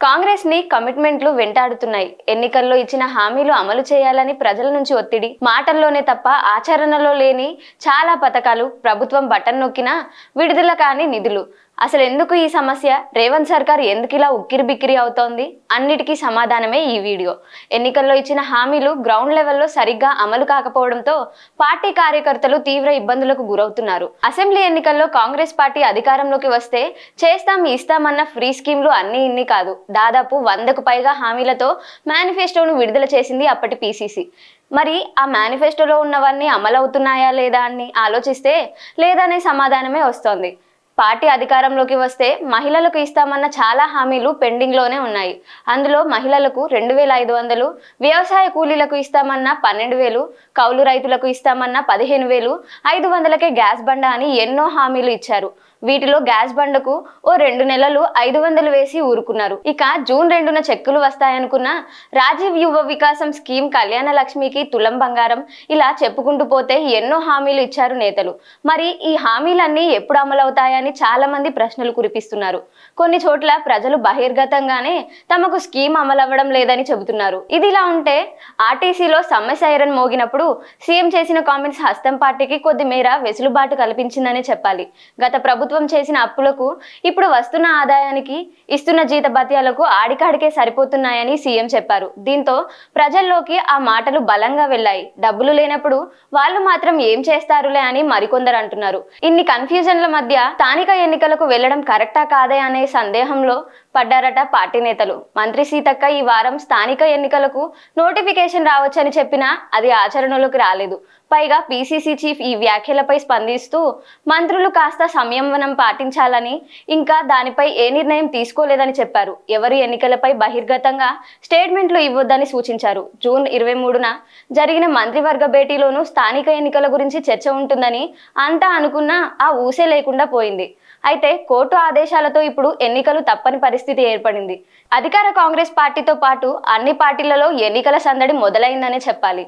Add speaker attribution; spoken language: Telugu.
Speaker 1: కాంగ్రెస్ ని కమిట్మెంట్లు వెంటాడుతున్నాయి. ఎన్నికల్లో ఇచ్చిన హామీలు అమలు చేయాలని ప్రజల నుంచి ఒత్తిడి, మాటల్లోనే తప్ప ఆచరణలో లేని చాలా పథకాలు, ప్రభుత్వం బటన్ నొక్కినా విడుదల కాని నిధులు. అసలు ఎందుకు ఈ సమస్య? రేవంత్ సర్కార్ ఎందుకు ఇలా ఉక్కిరిబిక్కిరి అవుతోంది? అన్నిటికీ సమాధానమే ఈ వీడియో. ఎన్నికల్లో ఇచ్చిన హామీలు గ్రౌండ్ లెవెల్లో సరిగ్గా అమలు కాకపోవడంతో పార్టీ కార్యకర్తలు తీవ్ర ఇబ్బందులకు గురవుతున్నారు. అసెంబ్లీ ఎన్నికల్లో కాంగ్రెస్ పార్టీ అధికారంలోకి వస్తే చేస్తాం ఇస్తామన్న ఫ్రీ స్కీమ్లు అన్ని ఇన్ని కాదు, దాదాపు 100కు పైగా హామీలతో మేనిఫెస్టోను విడుదల చేసింది అప్పటి పిసిసి. మరి ఆ మేనిఫెస్టోలో ఉన్నవన్నీ అమలవుతున్నాయా లేదా అని ఆలోచిస్తే లేదనే సమాధానమే వస్తోంది. పార్టీ అధికారంలోకి వస్తే మహిళలకు ఇస్తామన్న చాలా హామీలు పెండింగ్లోనే ఉన్నాయి. అందులో మహిళలకు 2500, వ్యవసాయ కూలీలకు ఇస్తామన్న 12,000, కౌలు రైతులకు ఇస్తామన్న 15,000, 500కే గ్యాస్ బండ అని ఎన్నో హామీలు ఇచ్చారు. వీటిలో గ్యాస్ బండకు ఓ 2 నెలలు 500 వేసి ఊరుకున్నారు. ఇక జూన్ 2న చెక్కులు వస్తాయనుకున్న రాజీవ్ యువ వికాసం స్కీమ్, కళ్యాణ లక్ష్మికి తులం బంగారం, ఇలా చెప్పుకుంటూ పోతే ఎన్నో హామీలు ఇచ్చారు నేతలు. మరి ఈ హామీలన్నీ ఎప్పుడు అమలవుతాయని చాలా మంది ప్రశ్నలు కురిపిస్తున్నారు. కొన్ని చోట్ల ప్రజలు బహిర్గతంగానే తమకు స్కీమ్ అమలవ్వడం లేదని చెబుతున్నారు. ఇదిలా ఉంటే ఆర్టీసీలో సమ్మె సైరన్ మోగినప్పుడు సీఎం చేసిన కామెంట్స్ హస్తం పార్టీకి కొద్ది మేర వెసులుబాటు కల్పించిందనే చెప్పాలి. గత ప్రభుత్వం చేసిన అప్పులకు ఇప్పుడు వస్తున్న ఆదాయానికి ఇస్తున్న జీతభత్యాలకు ఆడికాడికే సరిపోతున్నాయని సీఎం చెప్పారు. దీంతో ప్రజల్లోకి ఆ మాటలు బలంగా వెళ్లాయి. డబ్బులు లేనప్పుడు వాళ్ళు మాత్రం ఏం చేస్తారులే అని మరికొందరు అంటున్నారు. ఇన్ని కన్ఫ్యూజన్ల మధ్య స్థానిక ఎన్నికలకు వెళ్లడం కరెక్టా కాదే అనే సందేహంలో పడ్డారట పార్టీ నేతలు. మంత్రి సీతక్క ఈ వారం స్థానిక ఎన్నికలకు నోటిఫికేషన్ రావచ్చని చెప్పినా అది ఆచరణలోకి రాలేదు. పైగా పిసిసి చీఫ్ ఈ వ్యాఖ్యలపై స్పందిస్తూ మంత్రులు కాస్త సంయమనం పాటించాలని, ఇంకా దానిపై ఏ నిర్ణయం తీసుకోలేదని చెప్పారు. ఎవరు ఎన్నికలపై బహిర్గతంగా స్టేట్మెంట్లు ఇవ్వొద్దని సూచించారు. జూన్ 23న జరిగిన మంత్రివర్గ భేటీలోనూ స్థానిక ఎన్నికల గురించి చర్చ ఉంటుందని అంతా అనుకున్నా ఆ ఊసే లేకుండా పోయింది. అయితే కోర్టు ఆదేశాలతో ఇప్పుడు ఎన్నికలు తప్పని పరిస్థితి ఏర్పడింది. అధికార కాంగ్రెస్ పార్టీతో పాటు అన్ని పార్టీలలో ఎన్నికల సందడి మొదలైందనే చెప్పాలి.